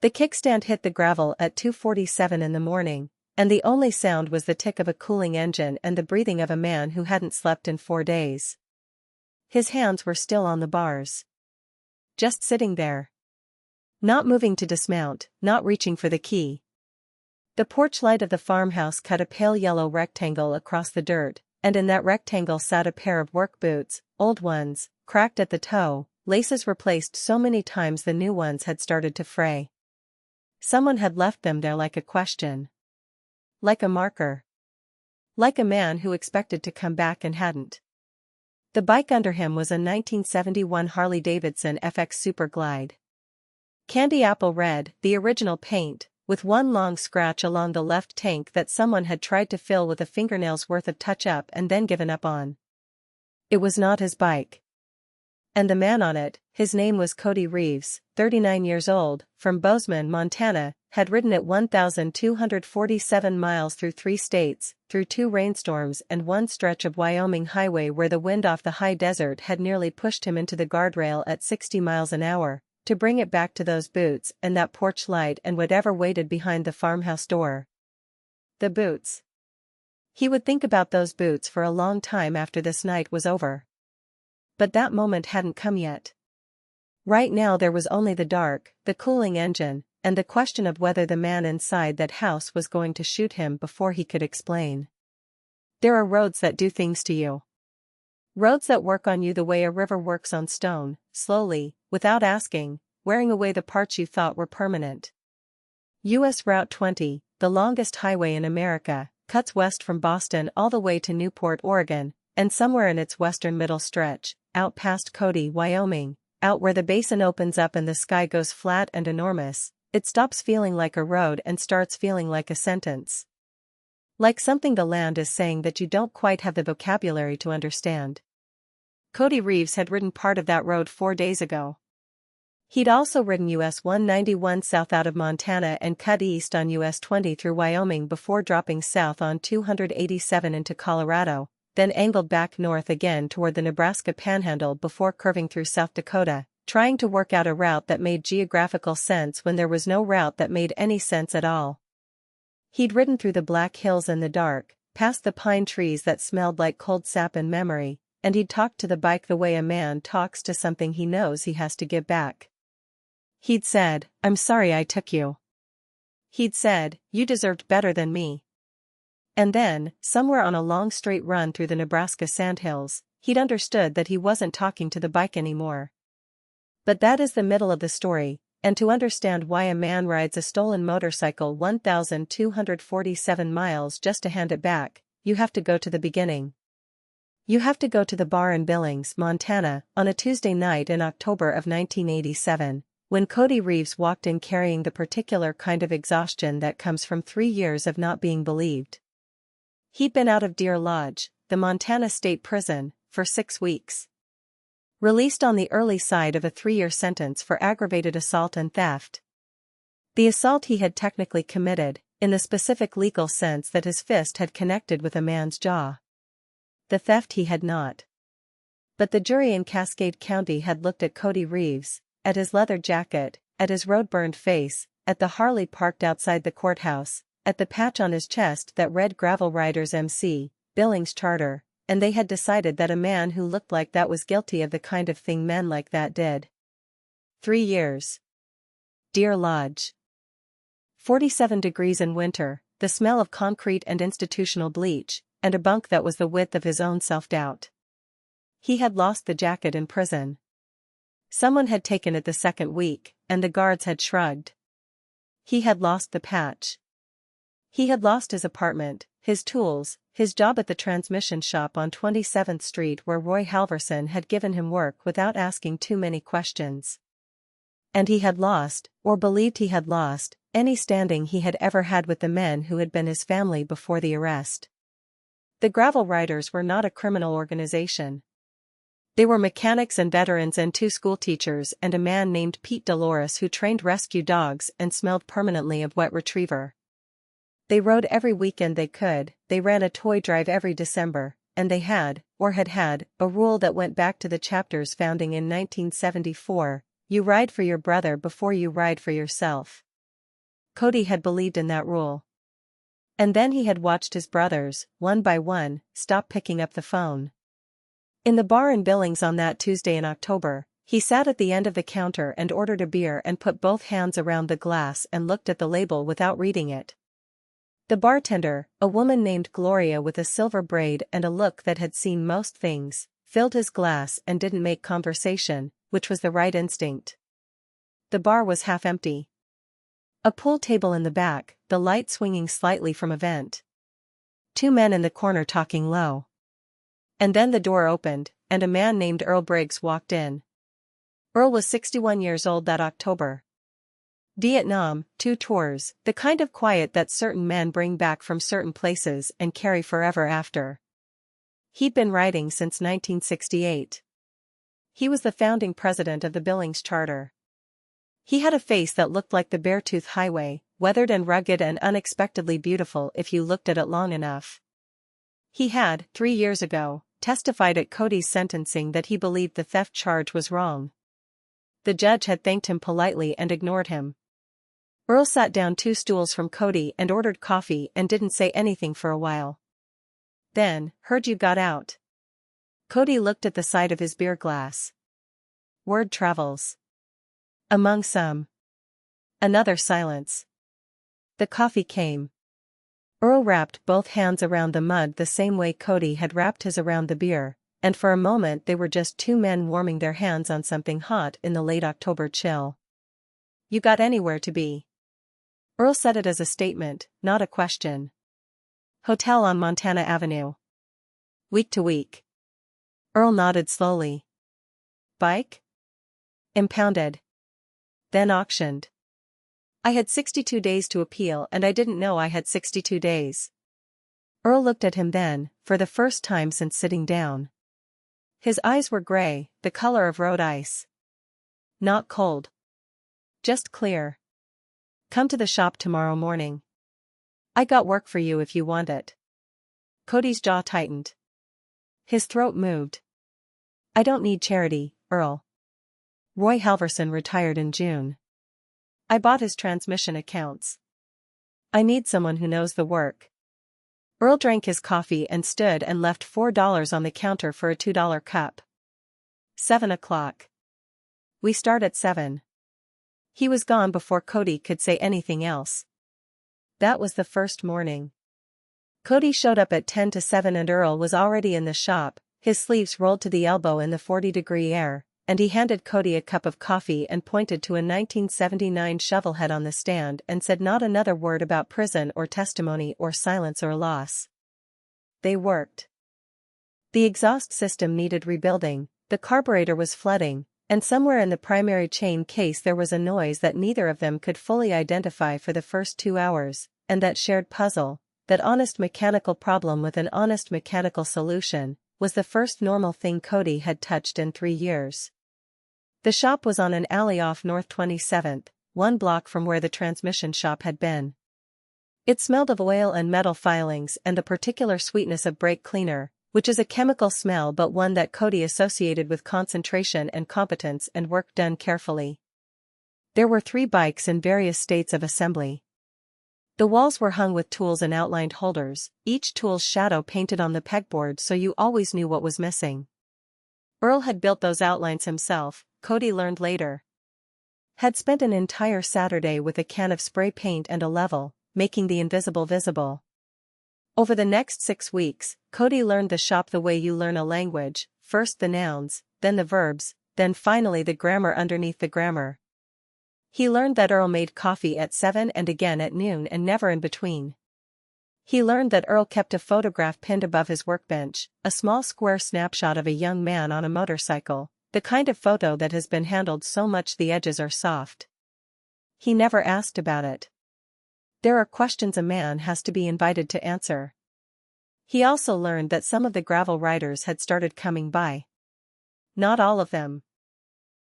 The kickstand hit the gravel at 2:47 in the morning, and the only sound was the tick of a cooling engine and the breathing of a man who hadn't slept in 4 days. His hands were still on the bars. Just sitting there. Not moving to dismount, not reaching for the key. The porch light of the farmhouse cut a pale yellow rectangle across the dirt, and in that rectangle sat a pair of work boots, old ones, cracked at the toe, laces replaced so many times the new ones had started to fray. Someone had left them there like a question. Like a marker. Like a man who expected to come back and hadn't. The bike under him was a 1971 Harley-Davidson FX Super Glide. Candy apple red, the original paint, with one long scratch along the left tank that someone had tried to fill with a fingernail's worth of touch-up and then given up on. It was not his bike. And the man on it, his name was Cody Reeves, 39 years old, from Bozeman, Montana, had ridden it 1,247 miles through 3 states, through 2 rainstorms and one stretch of Wyoming highway where the wind off the high desert had nearly pushed him into the guardrail at 60 miles an hour, to bring it back to those boots and that porch light and whatever waited behind the farmhouse door. The boots. He would think about those boots for a long time after this night was over. But that moment hadn't come yet. Right now there was only the dark, the cooling engine, and the question of whether the man inside that house was going to shoot him before he could explain. There are roads that do things to you. Roads that work on you the way a river works on stone, slowly, without asking, wearing away the parts you thought were permanent. U.S. Route 20, the longest highway in America, cuts west from Boston all the way to Newport, Oregon, and somewhere in its western middle stretch, out past Cody, Wyoming, out where the basin opens up and the sky goes flat and enormous, it stops feeling like a road and starts feeling like a sentence. Like something the land is saying that you don't quite have the vocabulary to understand. Cody Reeves had ridden part of that road 4 days ago. He'd also ridden US 191 south out of Montana and cut east on US 20 through Wyoming before dropping south on 287 into Colorado, then angled back north again toward the Nebraska Panhandle before curving through South Dakota, trying to work out a route that made geographical sense when there was no route that made any sense at all. He'd ridden through the Black Hills in the dark, past the pine trees that smelled like cold sap in memory, and he'd talked to the bike the way a man talks to something he knows he has to give back. He'd said, "I'm sorry I took you." He'd said, "You deserved better than me." And then, somewhere on a long straight run through the Nebraska sandhills, he'd understood that he wasn't talking to the bike anymore. But that is the middle of the story, and to understand why a man rides a stolen motorcycle 1,247 miles just to hand it back, you have to go to the beginning. You have to go to the bar in Billings, Montana, on a Tuesday night in October of 1987, when Cody Reeves walked in carrying the particular kind of exhaustion that comes from 3 years of not being believed. He'd been out of Deer Lodge, the Montana State Prison, for 6 weeks. Released on the early side of a 3-year sentence for aggravated assault and theft. The assault he had technically committed, in the specific legal sense that his fist had connected with a man's jaw. The theft he had not. But the jury in Cascade County had looked at Cody Reeves, at his leather jacket, at his road-burned face, at the Harley parked outside the courthouse, at the patch on his chest that read Gravel Riders MC, Billings Charter, and they had decided that a man who looked like that was guilty of the kind of thing men like that did. 3 years. Deer Lodge. 47 degrees in winter, the smell of concrete and institutional bleach, and a bunk that was the width of his own self-doubt. He had lost the jacket in prison. Someone had taken it the second week, and the guards had shrugged. He had lost the patch. He had lost his apartment, his tools, his job at the transmission shop on 27th Street where Roy Halverson had given him work without asking too many questions. And he had lost, or believed he had lost, any standing he had ever had with the men who had been his family before the arrest. The Gravel Riders were not a criminal organization. They were mechanics and veterans and 2 schoolteachers and a man named Pete Dolores who trained rescue dogs and smelled permanently of wet retriever. They rode every weekend they could, they ran a toy drive every December, and they had, or had had, a rule that went back to the chapter's founding in 1974, you ride for your brother before you ride for yourself. Cody had believed in that rule. And then he had watched his brothers, one by one, stop picking up the phone. In the bar in Billings on that Tuesday in October, he sat at the end of the counter and ordered a beer and put both hands around the glass and looked at the label without reading it. The bartender, a woman named Gloria with a silver braid and a look that had seen most things, filled his glass and didn't make conversation, which was the right instinct. The bar was half empty. A pool table in the back, the light swinging slightly from a vent. Two men in the corner talking low. And then the door opened, and a man named Earl Briggs walked in. Earl was 61 years old that October. Vietnam, 2 tours, the kind of quiet that certain men bring back from certain places and carry forever after. He'd been writing since 1968. He was the founding president of the Billings Charter. He had a face that looked like the Beartooth Highway, weathered and rugged and unexpectedly beautiful if you looked at it long enough. He had, 3 years ago, testified at Cody's sentencing that he believed the theft charge was wrong. The judge had thanked him politely and ignored him. Earl sat down 2 stools from Cody and ordered coffee and didn't say anything for a while. Then, heard you got out. Cody looked at the side of his beer glass. Word travels. Among some. Another silence. The coffee came. Earl wrapped both hands around the mug the same way Cody had wrapped his around the beer, and for a moment they were just 2 men warming their hands on something hot in the late October chill. You got anywhere to be? Earl said it as a statement, not a question. Hotel on Montana Avenue. Week to week. Earl nodded slowly. Bike? Impounded. Then auctioned. I had 62 days to appeal and I didn't know I had 62 days. Earl looked at him then, for the first time since sitting down. His eyes were gray, the color of road ice. Not cold. Just clear. Come to the shop tomorrow morning. I got work for you if you want it. Cody's jaw tightened. His throat moved. I don't need charity, Earl. Roy Halverson retired in June. I bought his transmission accounts. I need someone who knows the work. Earl drank his coffee and stood and left $4 on the counter for a $2 cup. 7 o'clock. We start at 7. He was gone before Cody could say anything else. That was the first morning. Cody showed up at 10 to 7 and Earl was already in the shop, his sleeves rolled to the elbow in the 40-degree air, and he handed Cody a cup of coffee and pointed to a 1979 shovelhead on the stand and said not another word about prison or testimony or silence or loss. They worked. The exhaust system needed rebuilding, the carburetor was flooding, and somewhere in the primary chain case there was a noise that neither of them could fully identify for the first 2 hours, and that shared puzzle, that honest mechanical problem with an honest mechanical solution, was the first normal thing Cody had touched in 3 years. The shop was on an alley off North 27th, 1 block from where the transmission shop had been. It smelled of oil and metal filings and the particular sweetness of brake cleaner, which is a chemical smell but one that Cody associated with concentration and competence and work done carefully. There were 3 bikes in various states of assembly. The walls were hung with tools and outlined holders, each tool's shadow painted on the pegboard so you always knew what was missing. Earl had built those outlines himself, Cody learned later. Had spent an entire Saturday with a can of spray paint and a level, making the invisible visible. Over the next 6 weeks, Cody learned the shop the way you learn a language, first the nouns, then the verbs, then finally the grammar underneath the grammar. He learned that Earl made coffee at 7 and again at noon and never in between. He learned that Earl kept a photograph pinned above his workbench, a small square snapshot of a young man on a motorcycle, the kind of photo that has been handled so much the edges are soft. He never asked about it. There are questions a man has to be invited to answer. He also learned that some of the gravel riders had started coming by. Not all of them.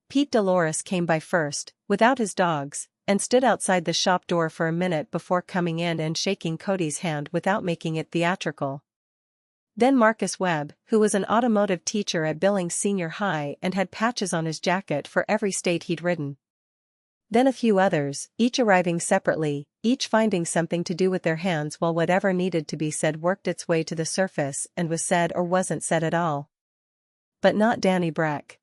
Pete Dolores came by first, without his dogs, and stood outside the shop door for a minute before coming in and shaking Cody's hand without making it theatrical. Then Marcus Webb, who was an automotive teacher at Billings Senior High and had patches on his jacket for every state he'd ridden. Then a few others, each arriving separately, each finding something to do with their hands while whatever needed to be said worked its way to the surface and was said or wasn't said at all. But not Danny Breck.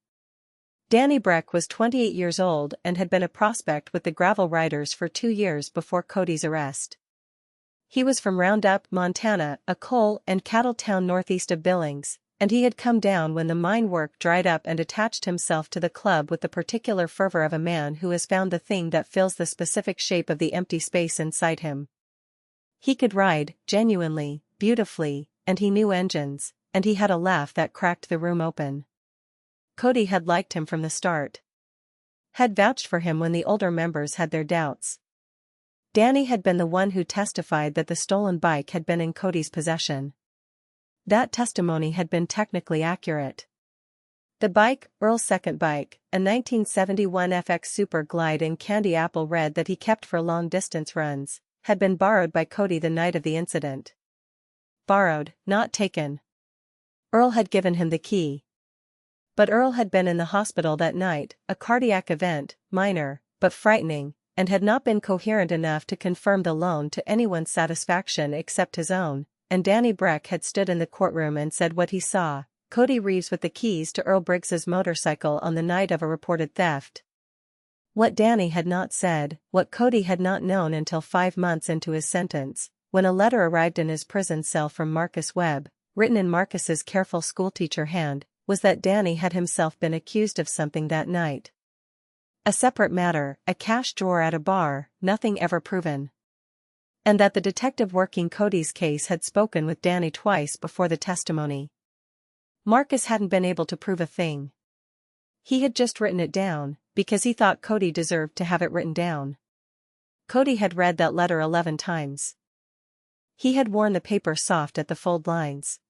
Danny Breck was 28 years old and had been a prospect with the gravel riders for 2 years before Cody's arrest. He was from Roundup, Montana, a coal and cattle town northeast of Billings, and he had come down when the mine work dried up and attached himself to the club with the particular fervor of a man who has found the thing that fills the specific shape of the empty space inside him. He could ride, genuinely, beautifully, and he knew engines, and he had a laugh that cracked the room open. Cody had liked him from the start. Had vouched for him when the older members had their doubts. Danny had been the one who testified that the stolen bike had been in Cody's possession. That testimony had been technically accurate. The bike, Earl's second bike, a 1971 FX Super Glide in candy apple red that he kept for long-distance runs, had been borrowed by Cody the night of the incident. Borrowed, not taken. Earl had given him the key. But Earl had been in the hospital that night, a cardiac event, minor, but frightening, and had not been coherent enough to confirm the loan to anyone's satisfaction except his own, and Danny Breck had stood in the courtroom and said what he saw, Cody Reeves with the keys to Earl Briggs's motorcycle on the night of a reported theft. What Danny had not said, what Cody had not known until 5 months into his sentence, when a letter arrived in his prison cell from Marcus Webb, written in Marcus's careful schoolteacher hand, was that Danny had himself been accused of something that night. A separate matter, a cash drawer at a bar, nothing ever proven. And that the detective working Cody's case had spoken with Danny twice before the testimony. Marcus hadn't been able to prove a thing. He had just written it down, because he thought Cody deserved to have it written down. Cody had read that letter 11 times. He had worn the paper soft at the fold lines.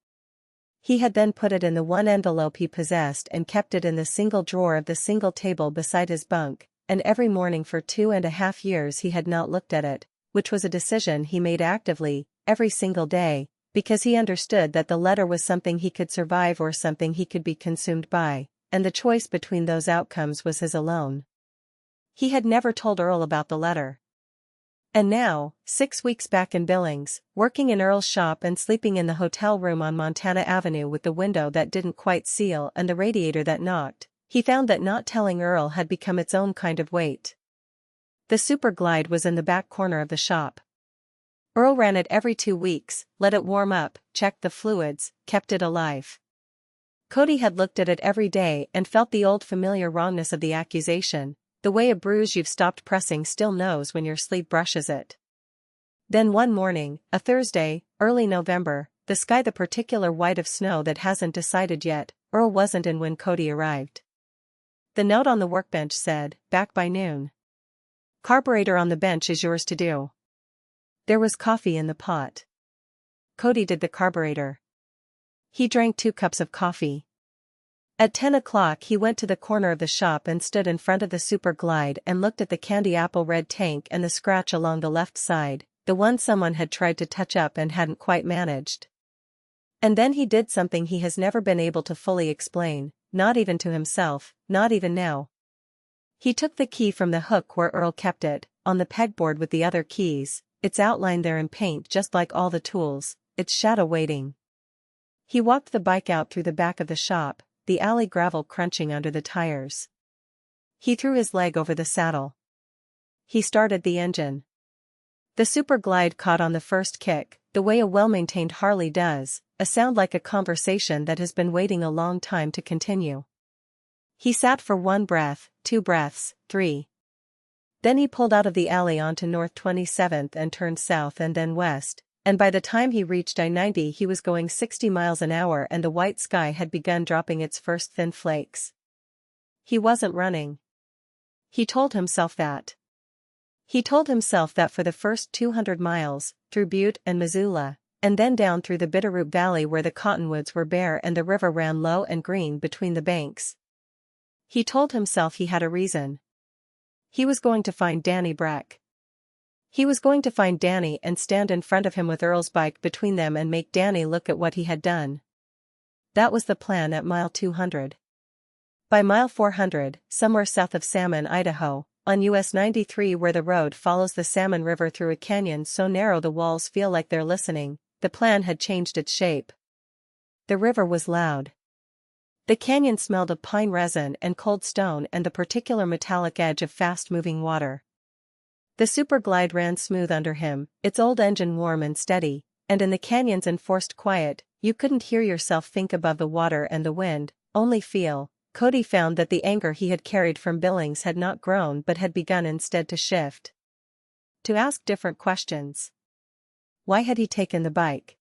He had then put it in the one envelope he possessed and kept it in the single drawer of the single table beside his bunk, and every morning for 2.5 years he had not looked at it, which was a decision he made actively, every single day, because he understood that the letter was something he could survive or something he could be consumed by, and the choice between those outcomes was his alone. He had never told Earl about the letter. And now, 6 weeks back in Billings, working in Earl's shop and sleeping in the hotel room on Montana Avenue with the window that didn't quite seal and the radiator that knocked, he found that not telling Earl had become its own kind of weight. The Super Glide was in the back corner of the shop. Earl ran it every 2 weeks, let it warm up, checked the fluids, kept it alive. Cody had looked at it every day and felt the old familiar wrongness of the accusation, the way a bruise you've stopped pressing still knows when your sleeve brushes it. Then one morning, a Thursday, early November, the sky the particular white of snow that hasn't decided yet, Earl wasn't in when Cody arrived. The note on the workbench said, "Back by noon. Carburetor on the bench is yours to do." There was coffee in the pot. Cody did the carburetor. He drank 2 cups of coffee. At 10 o'clock he went to the corner of the shop and stood in front of the Super Glide and looked at the candy apple red tank and the scratch along the left side, the one someone had tried to touch up and hadn't quite managed. And then he did something he has never been able to fully explain, not even to himself, not even now. He took the key from the hook where Earl kept it, on the pegboard with the other keys, its outline there in paint just like all the tools, its shadow waiting. He walked the bike out through the back of the shop, the alley gravel crunching under the tires. He threw his leg over the saddle. He started the engine. The Super Glide caught on the first kick, the way a well-maintained Harley does, a sound like a conversation that has been waiting a long time to continue. He sat for 1 breath, 2 breaths, 3. Then he pulled out of the alley onto North 27th and turned south and then west, and by the time he reached I-90 he was going 60 miles an hour and the white sky had begun dropping its first thin flakes. He wasn't running. He told himself that. He told himself that for the first 200 miles, through Butte and Missoula, and then down through the Bitterroot Valley where the cottonwoods were bare and the river ran low and green between the banks. He told himself he had a reason. He was going to find Danny Breck. He was going to find Danny and stand in front of him with Earl's bike between them and make Danny look at what he had done. That was the plan at mile 200. By mile 400, somewhere south of Salmon, Idaho, on US 93 where the road follows the Salmon River through a canyon so narrow the walls feel like they're listening, the plan had changed its shape. The river was loud. The canyon smelled of pine resin and cold stone and the particular metallic edge of fast-moving water. The Super Glide ran smooth under him, its old engine warm and steady, and in the canyon's enforced quiet, you couldn't hear yourself think above the water and the wind, only feel. Cody found that the anger he had carried from Billings had not grown but had begun instead to shift. To ask different questions. Why had he taken the bike?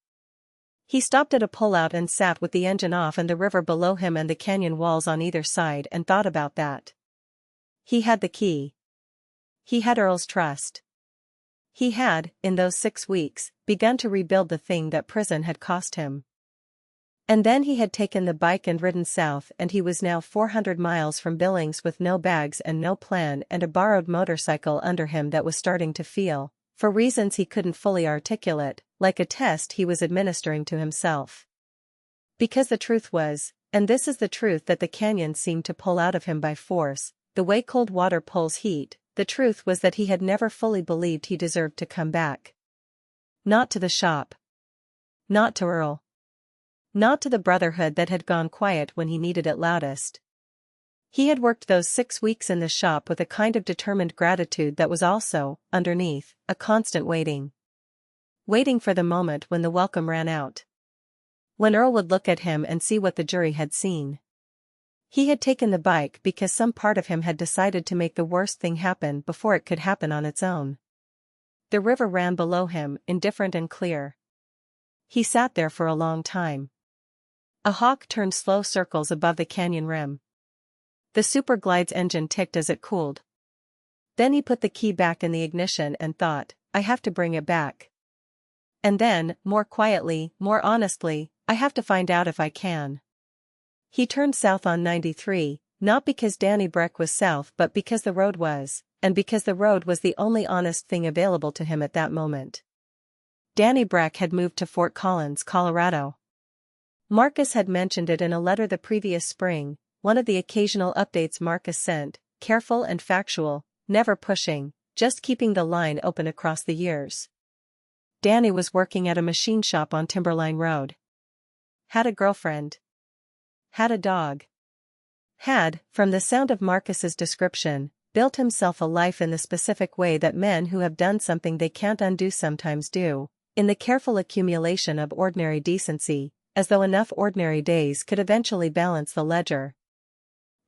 He stopped at a pullout and sat with the engine off and the river below him and the canyon walls on either side and thought about that. He had the key. He had Earl's trust. He had, in those 6 weeks, begun to rebuild the thing that prison had cost him. And then he had taken the bike and ridden south and he was now 400 miles from Billings with no bags and no plan and a borrowed motorcycle under him that was starting to feel, for reasons he couldn't fully articulate, like a test he was administering to himself. Because the truth was, and this is the truth that the canyon seemed to pull out of him by force, the way cold water pulls heat, the truth was that he had never fully believed he deserved to come back. Not to the shop. Not to Earl. Not to the Brotherhood that had gone quiet when he needed it loudest. He had worked those 6 weeks in the shop with a kind of determined gratitude that was also, underneath, a constant waiting. Waiting for the moment when the welcome ran out. When Earl would look at him and see what the jury had seen. He had taken the bike because some part of him had decided to make the worst thing happen before it could happen on its own. The river ran below him, indifferent and clear. He sat there for a long time. A hawk turned slow circles above the canyon rim. The Super Glide's engine ticked as it cooled. Then he put the key back in the ignition and thought, I have to bring it back. And then, more quietly, more honestly, I have to find out if I can. He turned south on 93, not because Danny Breck was south but because the road was, and because the road was the only honest thing available to him at that moment. Danny Breck had moved to Fort Collins, Colorado. Marcus had mentioned it in a letter the previous spring, one of the occasional updates Marcus sent, careful and factual, never pushing, just keeping the line open across the years. Danny was working at a machine shop on Timberline Road. Had a girlfriend. Had a dog. Had, from the sound of Marcus's description, built himself a life in the specific way that men who have done something they can't undo sometimes do, in the careful accumulation of ordinary decency, as though enough ordinary days could eventually balance the ledger.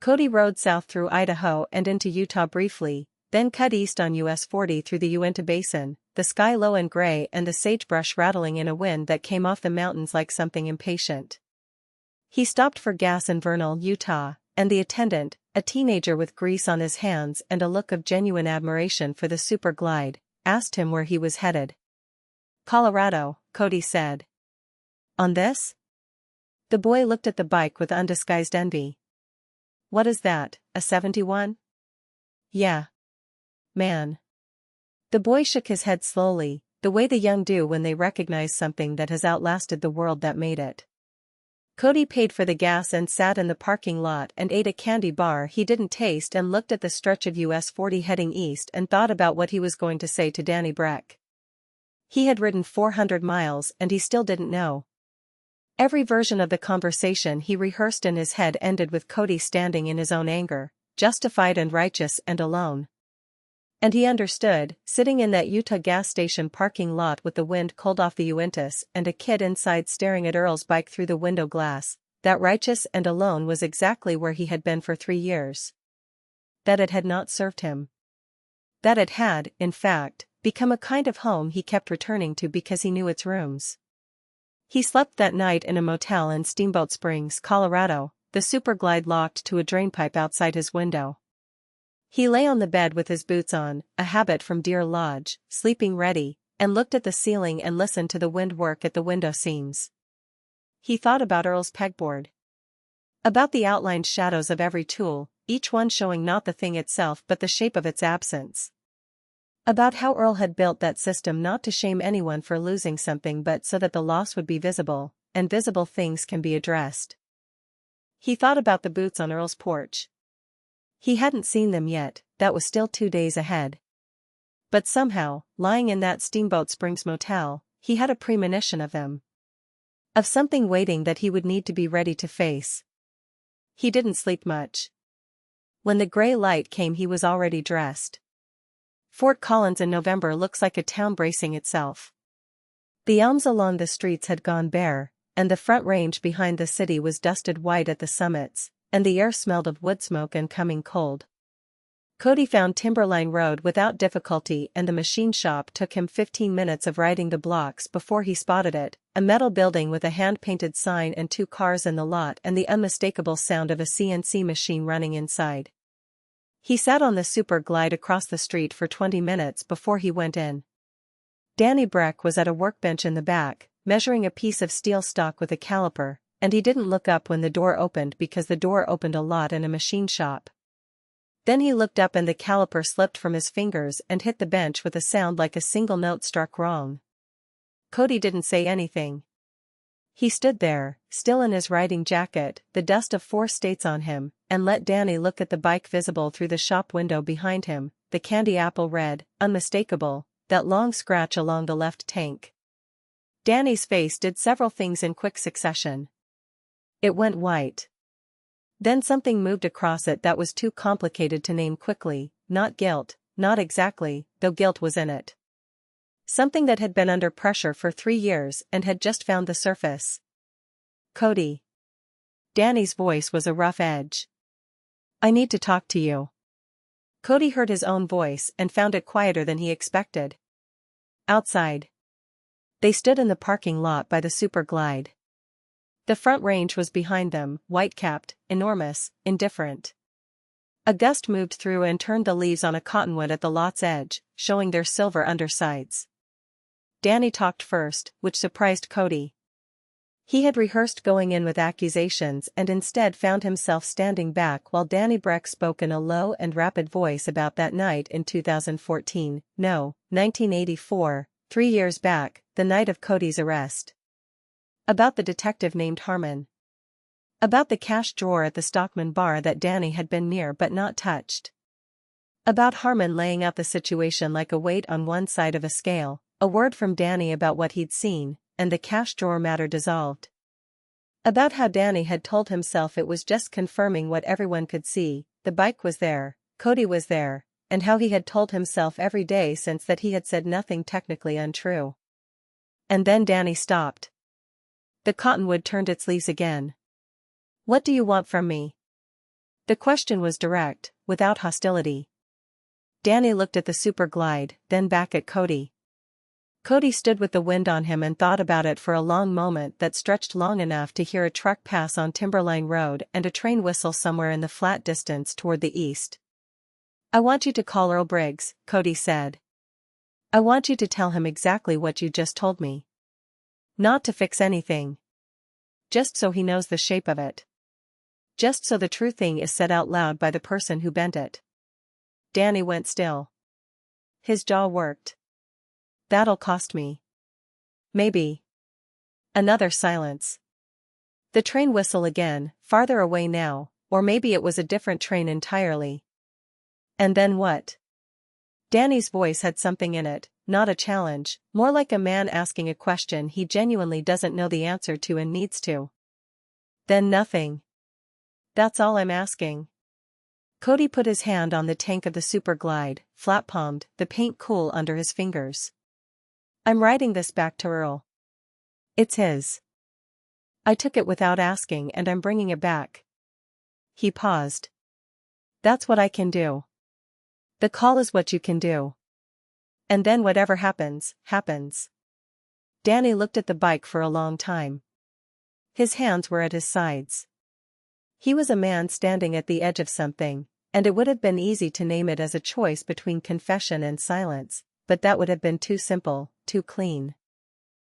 Cody rode south through Idaho and into Utah briefly, then cut east on US 40 through the Uinta Basin, the sky low and gray and the sagebrush rattling in a wind that came off the mountains like something impatient. He stopped for gas in Vernal, Utah, and the attendant, a teenager with grease on his hands and a look of genuine admiration for the Super Glide, asked him where he was headed. Colorado, Cody said. On this? The boy looked at the bike with undisguised envy. What is that, a 71? Yeah. Man. The boy shook his head slowly, the way the young do when they recognize something that has outlasted the world that made it. Cody paid for the gas and sat in the parking lot and ate a candy bar he didn't taste and looked at the stretch of US 40 heading east and thought about what he was going to say to Danny Breck. He had ridden 400 miles and he still didn't know. Every version of the conversation he rehearsed in his head ended with Cody standing in his own anger, justified and righteous and alone. And he understood, sitting in that Utah gas station parking lot with the wind cold off the Uintas and a kid inside staring at Earl's bike through the window glass, that righteous and alone was exactly where he had been for 3 years. That it had not served him. That it had, in fact, become a kind of home he kept returning to because he knew its rooms. He slept that night in a motel in Steamboat Springs, Colorado, the Super Glide locked to a drainpipe outside his window. He lay on the bed with his boots on, a habit from Deer Lodge, sleeping ready, and looked at the ceiling and listened to the wind work at the window seams. He thought about Earl's pegboard. About the outlined shadows of every tool, each one showing not the thing itself but the shape of its absence. About how Earl had built that system not to shame anyone for losing something but so that the loss would be visible, and visible things can be addressed. He thought about the boots on Earl's porch. He hadn't seen them yet, that was still 2 days ahead. But somehow, lying in that Steamboat Springs motel, he had a premonition of them. Of something waiting that he would need to be ready to face. He didn't sleep much. When the gray light came he was already dressed. Fort Collins in November looks like a town bracing itself. The elms along the streets had gone bare, and the front range behind the city was dusted white at the summits, and the air smelled of wood smoke and coming cold. Cody found Timberline Road without difficulty and the machine shop took him 15 minutes of riding the blocks before he spotted it, a metal building with a hand-painted sign and 2 cars in the lot and the unmistakable sound of a CNC machine running inside. He sat on the Super Glide across the street for 20 minutes before he went in. Danny Breck was at a workbench in the back, measuring a piece of steel stock with a caliper, and he didn't look up when the door opened because the door opened a lot in a machine shop. Then he looked up and the caliper slipped from his fingers and hit the bench with a sound like a single note struck wrong. Cody didn't say anything. He stood there, still in his riding jacket, the dust of 4 states on him, and let Danny look at the bike visible through the shop window behind him, the candy apple red, unmistakable, that long scratch along the left tank. Danny's face did several things in quick succession. It went white. Then something moved across it that was too complicated to name quickly, not guilt, not exactly, though guilt was in it. Something that had been under pressure for 3 years and had just found the surface. Cody. Danny's voice was a rough edge. I need to talk to you. Cody heard his own voice and found it quieter than he expected. Outside. They stood in the parking lot by the Super Glide. The front range was behind them, white-capped, enormous, indifferent. A gust moved through and turned the leaves on a cottonwood at the lot's edge, showing their silver undersides. Danny talked first, which surprised Cody. He had rehearsed going in with accusations and instead found himself standing back while Danny Breck spoke in a low and rapid voice about that night in 2014, no, 1984, 3 years back, the night of Cody's arrest. About the detective named Harmon. About the cash drawer at the Stockman bar that Danny had been near but not touched. About Harmon laying out the situation like a weight on one side of a scale, a word from Danny about what he'd seen, and the cash drawer matter dissolved. About how Danny had told himself it was just confirming what everyone could see, the bike was there, Cody was there, and how he had told himself every day since that he had said nothing technically untrue. And then Danny stopped. The cottonwood turned its leaves again. What do you want from me? The question was direct, without hostility. Danny looked at the Super Glide, then back at Cody. Cody stood with the wind on him and thought about it for a long moment that stretched long enough to hear a truck pass on Timberline Road and a train whistle somewhere in the flat distance toward the east. I want you to call Earl Briggs, Cody said. I want you to tell him exactly what you just told me. Not to fix anything. Just so he knows the shape of it. Just so the true thing is said out loud by the person who bent it. Danny went still. His jaw worked. That'll cost me. Maybe. Another silence. The train whistle again, farther away now, or maybe it was a different train entirely. And then what? Danny's voice had something in it, not a challenge, more like a man asking a question he genuinely doesn't know the answer to and needs to. Then nothing. That's all I'm asking. Cody put his hand on the tank of the Super Glide, flat-palmed, the paint cool under his fingers. I'm riding this back to Earl. It's his. I took it without asking and I'm bringing it back. He paused. That's what I can do. The call is what you can do. And then whatever happens, happens. Danny looked at the bike for a long time. His hands were at his sides. He was a man standing at the edge of something, and it would have been easy to name it as a choice between confession and silence, but that would have been too simple, too clean.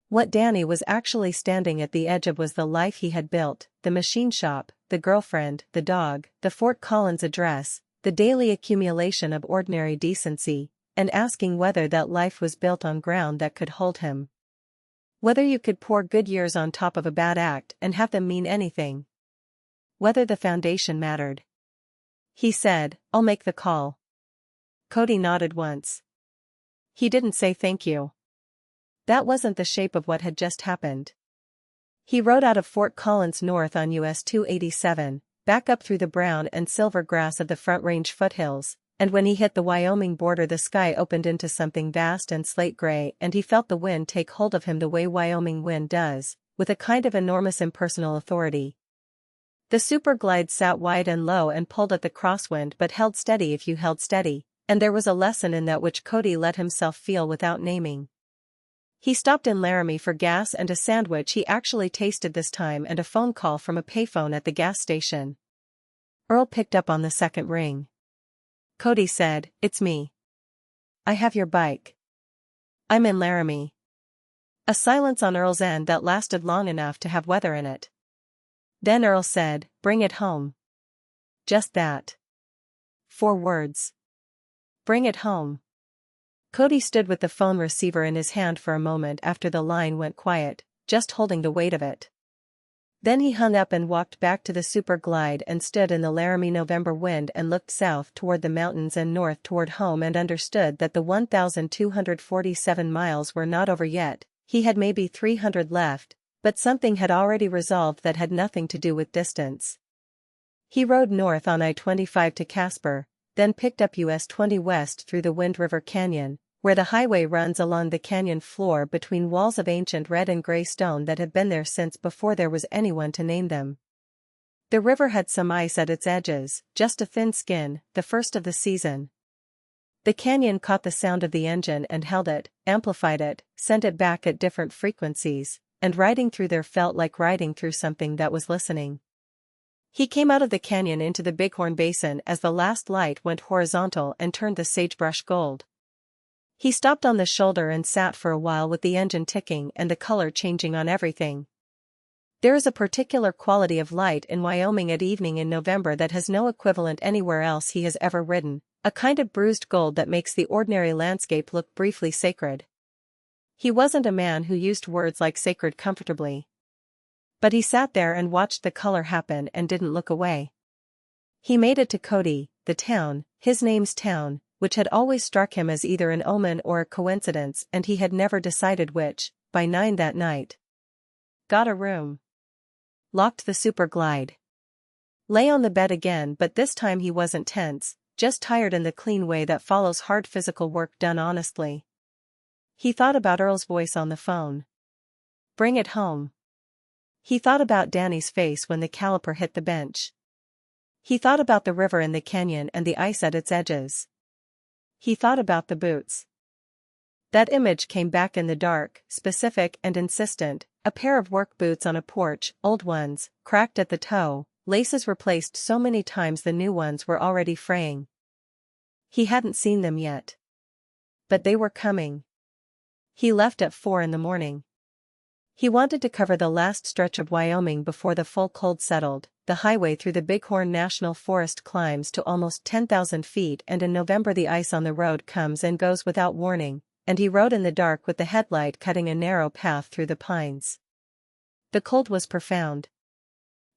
What Danny was actually standing at the edge of was the life he had built, the machine shop, the girlfriend, the dog, the Fort Collins address, the daily accumulation of ordinary decency, and asking whether that life was built on ground that could hold him. Whether you could pour good years on top of a bad act and have them mean anything. Whether the foundation mattered. He said, "I'll make the call." Cody nodded once. He didn't say thank you. That wasn't the shape of what had just happened. He rode out of Fort Collins north on US 287, back up through the brown and silver grass of the Front Range foothills, and when he hit the Wyoming border the sky opened into something vast and slate gray and he felt the wind take hold of him the way Wyoming wind does, with a kind of enormous impersonal authority. The Super Glide sat wide and low and pulled at the crosswind but held steady if you held steady, and there was a lesson in that which Cody let himself feel without naming. He stopped in Laramie for gas and a sandwich he actually tasted this time and a phone call from a payphone at the gas station. Earl picked up on the second ring. Cody said, "It's me. I have your bike. I'm in Laramie." A silence on Earl's end that lasted long enough to have weather in it. Then Earl said, "Bring it home." Just that. 4 words. Bring it home. Cody stood with the phone receiver in his hand for a moment after the line went quiet, just holding the weight of it. Then he hung up and walked back to the Super Glide and stood in the Laramie November wind and looked south toward the mountains and north toward home and understood that the 1,247 miles were not over yet. He had maybe 300 left, but something had already resolved that had nothing to do with distance. He rode north on I-25 to Casper, then picked up US 20 west through the Wind River Canyon, where the highway runs along the canyon floor between walls of ancient red and gray stone that had been there since before there was anyone to name them. The river had some ice at its edges, just a thin skin, the first of the season. The canyon caught the sound of the engine and held it, amplified it, sent it back at different frequencies, and riding through there felt like riding through something that was listening. He came out of the canyon into the Bighorn Basin as the last light went horizontal and turned the sagebrush gold. He stopped on the shoulder and sat for a while with the engine ticking and the color changing on everything. There is a particular quality of light in Wyoming at evening in November that has no equivalent anywhere else he has ever ridden, a kind of bruised gold that makes the ordinary landscape look briefly sacred. He wasn't a man who used words like sacred comfortably. But he sat there and watched the color happen and didn't look away. He made it to Cody, the town, his name's town, which had always struck him as either an omen or a coincidence and he had never decided which, by 9 that night. Got a room. Locked the Super Glide. Lay on the bed again but this time he wasn't tense, just tired in the clean way that follows hard physical work done honestly. He thought about Earl's voice on the phone. Bring it home. He thought about Danny's face when the caliper hit the bench. He thought about the river in the canyon and the ice at its edges. He thought about the boots. That image came back in the dark, specific and insistent, a pair of work boots on a porch, old ones, cracked at the toe, laces replaced so many times the new ones were already fraying. He hadn't seen them yet. But they were coming. He left at 4 in the morning. He wanted to cover the last stretch of Wyoming before the full cold settled. The highway through the Bighorn National Forest climbs to almost 10,000 feet and in November the ice on the road comes and goes without warning, and he rode in the dark with the headlight cutting a narrow path through the pines. The cold was profound.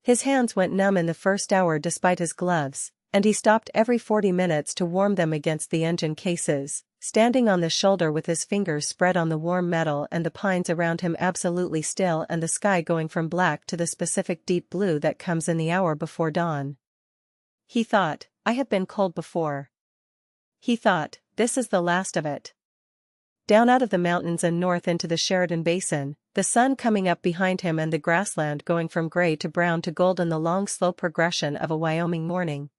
His hands went numb in the first hour despite his gloves, and he stopped every 40 minutes to warm them against the engine cases, standing on the shoulder with his fingers spread on the warm metal and the pines around him absolutely still and the sky going from black to the specific deep blue that comes in the hour before dawn. He thought, I have been cold before. He thought, this is the last of it. Down out of the mountains and north into the Sheridan Basin, the sun coming up behind him and the grassland going from gray to brown to gold in the long slow progression of a Wyoming morning.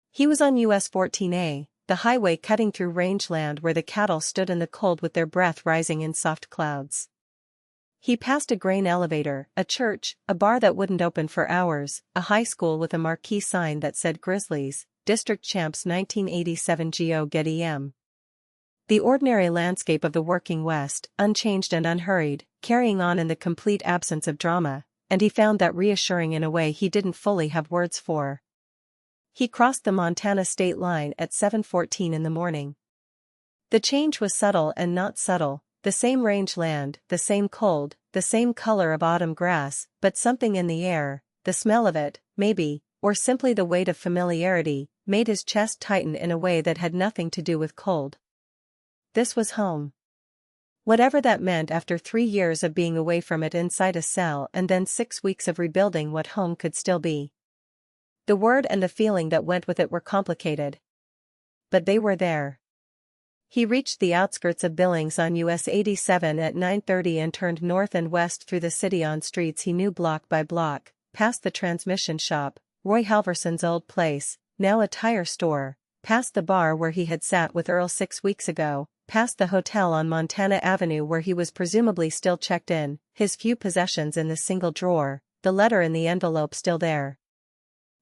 He was on US 14A, the highway cutting through rangeland where the cattle stood in the cold with their breath rising in soft clouds. He passed a grain elevator, a church, a bar that wouldn't open for hours, a high school with a marquee sign that said Grizzlies, District Champs 1987 Go Get EM. The ordinary landscape of the working West, unchanged and unhurried, carrying on in the complete absence of drama, and he found that reassuring in a way he didn't fully have words for. He crossed the Montana state line at 7:14 in the morning. The change was subtle and not subtle, the same rangeland, the same cold, the same color of autumn grass, but something in the air, the smell of it, maybe, or simply the weight of familiarity, made his chest tighten in a way that had nothing to do with cold. This was home. Whatever that meant after 3 years of being away from it inside a cell and then 6 weeks of rebuilding what home could still be. The word and the feeling that went with it were complicated. But they were there. He reached the outskirts of Billings on US 87 at 9:30 and turned north and west through the city on streets he knew block by block, past the transmission shop, Roy Halverson's old place, now a tire store, past the bar where he had sat with Earl 6 weeks ago, past the hotel on Montana Avenue where he was presumably still checked in, his few possessions in the single drawer, the letter in the envelope still there.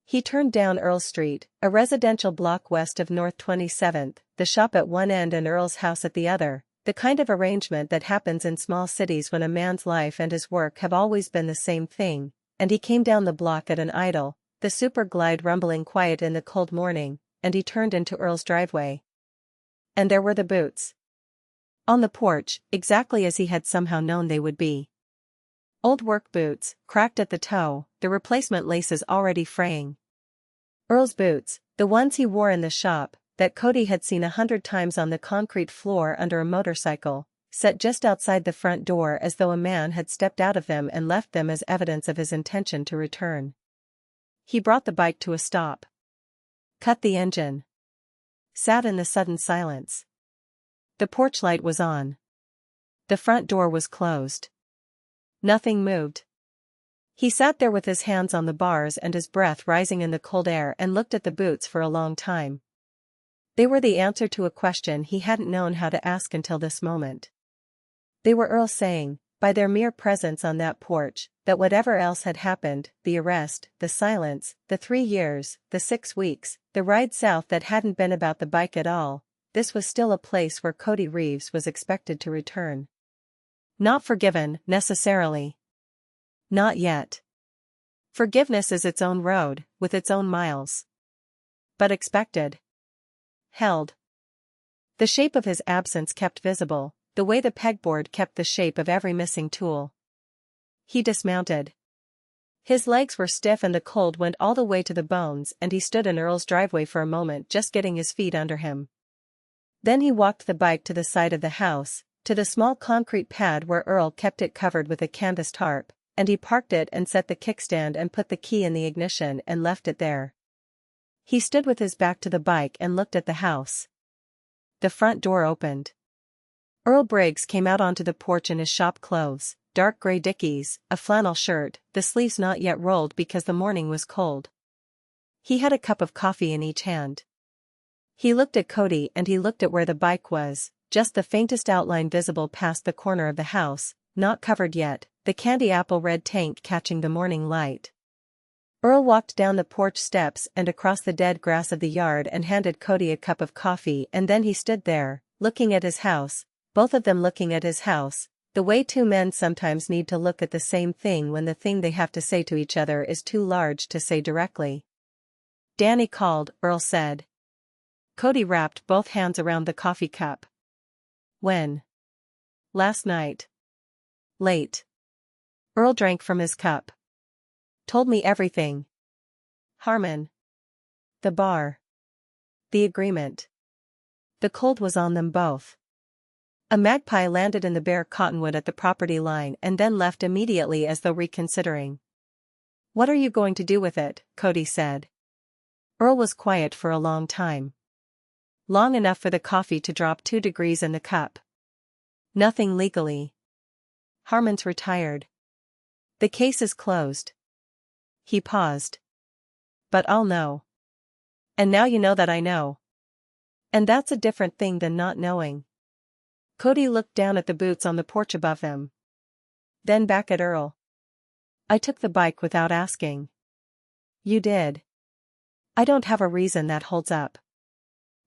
He turned down Earl Street, a residential block west of North 27th, the shop at one end and Earl's house at the other, the kind of arrangement that happens in small cities when a man's life and his work have always been the same thing, and he came down the block at an idle, the Super Glide rumbling quiet in the cold morning, and he turned into Earl's driveway. And there were the boots. On the porch, exactly as he had somehow known they would be. Old work boots, cracked at the toe, the replacement laces already fraying. Earl's boots, the ones he wore in the shop, that Cody had seen 100 times on the concrete floor under a motorcycle, set just outside the front door as though a man had stepped out of them and left them as evidence of his intention to return. He brought the bike to a stop. Cut the engine. Sat in the sudden silence. The porch light was on. The front door was closed. Nothing moved. He sat there with his hands on the bars and his breath rising in the cold air and looked at the boots for a long time. They were the answer to a question he hadn't known how to ask until this moment. They were Earl saying, by their mere presence on that porch, that whatever else had happened, the arrest, the silence, the 3 years, the 6 weeks, the ride south that hadn't been about the bike at all, this was still a place where Cody Reeves was expected to return. Not forgiven, necessarily. Not yet. Forgiveness is its own road, with its own miles. But expected. Held. The shape of his absence kept visible, the way the pegboard kept the shape of every missing tool. He dismounted. His legs were stiff and the cold went all the way to the bones and he stood in Earl's driveway for a moment just getting his feet under him. Then he walked the bike to the side of the house, to the small concrete pad where Earl kept it covered with a canvas tarp, and he parked it and set the kickstand and put the key in the ignition and left it there. He stood with his back to the bike and looked at the house. The front door opened. Earl Briggs came out onto the porch in his shop clothes, dark gray Dickies, a flannel shirt, the sleeves not yet rolled because the morning was cold. He had a cup of coffee in each hand. He looked at Cody and he looked at where the bike was, just the faintest outline visible past the corner of the house, not covered yet, the candy apple red tank catching the morning light. Earl walked down the porch steps and across the dead grass of the yard and handed Cody a cup of coffee and then he stood there, looking at his house, both of them looking at his house, the way two men sometimes need to look at the same thing when the thing they have to say to each other is too large to say directly. "Danny called," Earl said. Cody wrapped both hands around the coffee cup. "When?" "Last night." "Late." Earl drank from his cup. "Told me everything." "Harmon." "The bar." "The agreement." The cold was on them both. A magpie landed in the bare cottonwood at the property line and then left immediately as though reconsidering. "What are you going to do with it?" Cody said. Earl was quiet for a long time. Long enough for the coffee to drop 2 degrees in the cup. "Nothing legally. Harmon's retired. The case is closed." He paused. "But I'll know. And now you know that I know. And that's a different thing than not knowing." Cody looked down at the boots on the porch above him. Then back at Earl. "I took the bike without asking." "You did." "I don't have a reason that holds up."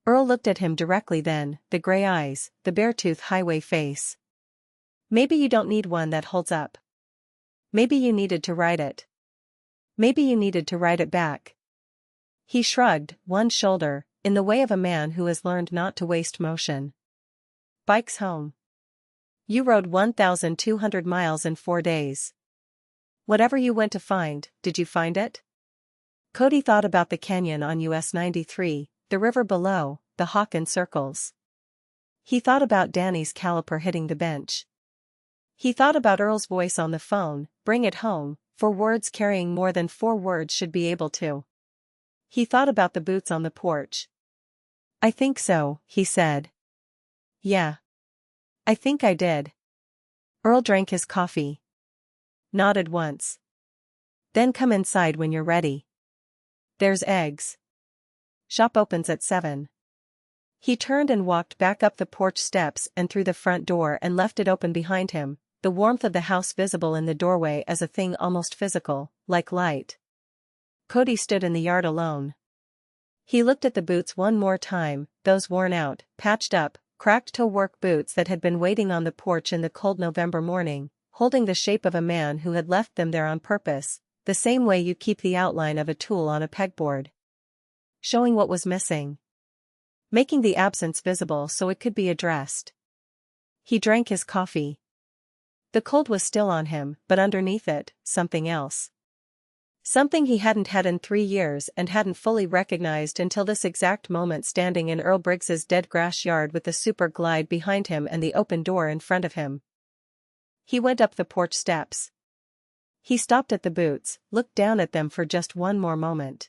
Earl looked at him directly then, the gray eyes, the bear-tooth highway face. "Maybe you don't need one that holds up. Maybe you needed to ride it. Maybe you needed to ride it back." He shrugged one shoulder, in the way of a man who has learned not to waste motion. "Bike's home. You rode 1,200 miles in 4 days. Whatever you went to find, did you find it?" Cody thought about the canyon on US 93, the river below, the hawk in circles. He thought about Danny's caliper hitting the bench. He thought about Earl's voice on the phone, "Bring it home," for words carrying more than 4 words should be able to. He thought about the boots on the porch. "I think so," he said. "Yeah. I think I did." Earl drank his coffee. Nodded once. "Then come inside when you're ready. There's eggs. Shop opens at 7. He turned and walked back up the porch steps and through the front door and left it open behind him, the warmth of the house visible in the doorway as a thing almost physical, like light. Cody stood in the yard alone. He looked at the boots one more time, those worn out, patched up, cracked-toe work boots that had been waiting on the porch in the cold November morning, holding the shape of a man who had left them there on purpose, the same way you keep the outline of a tool on a pegboard. Showing what was missing. Making the absence visible so it could be addressed. He drank his coffee. The cold was still on him, but underneath it, something else. Something he hadn't had in 3 years and hadn't fully recognized until this exact moment, standing in Earl Briggs's dead grass yard with the Super Glide behind him and the open door in front of him. He went up the porch steps. He stopped at the boots, looked down at them for just one more moment.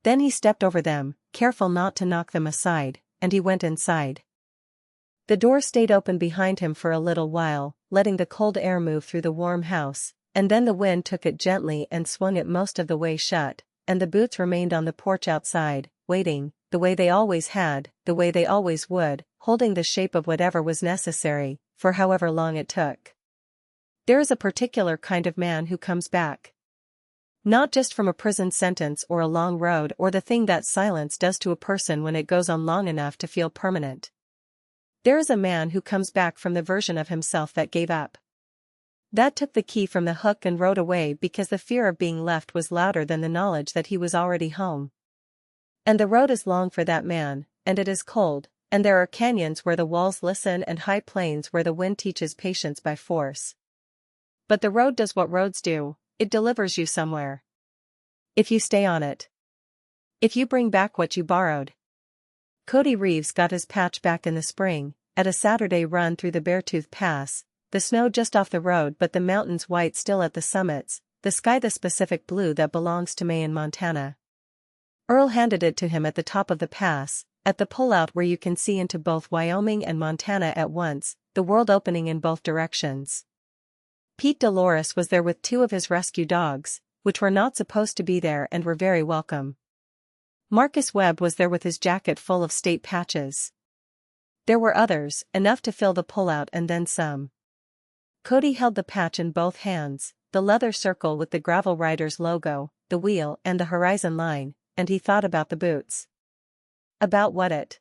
Then he stepped over them, careful not to knock them aside, and he went inside. The door stayed open behind him for a little while, letting the cold air move through the warm house, and then the wind took it gently and swung it most of the way shut, and the boots remained on the porch outside, waiting, the way they always had, the way they always would, holding the shape of whatever was necessary, for however long it took. There is a particular kind of man who comes back. Not just from a prison sentence or a long road or the thing that silence does to a person when it goes on long enough to feel permanent. There is a man who comes back from the version of himself that gave up. That took the key from the hook and rode away because the fear of being left was louder than the knowledge that he was already home. And the road is long for that man, and it is cold, and there are canyons where the walls listen and high plains where the wind teaches patience by force. But the road does what roads do, it delivers you somewhere. If you stay on it. If you bring back what you borrowed. Cody Reeves got his patch back in the spring, at a Saturday run through the Beartooth Pass, the snow just off the road but the mountains white still at the summits, the sky the specific blue that belongs to May in Montana. Earl handed it to him at the top of the pass, at the pullout where you can see into both Wyoming and Montana at once, the world opening in both directions. Pete Dolores was there with 2 of his rescue dogs, which were not supposed to be there and were very welcome. Marcus Webb was there with his jacket full of state patches. There were others, enough to fill the pullout and then some. Cody held the patch in both hands, the leather circle with the Gravel Riders logo, the wheel and the horizon line, and he thought about the boots. About what it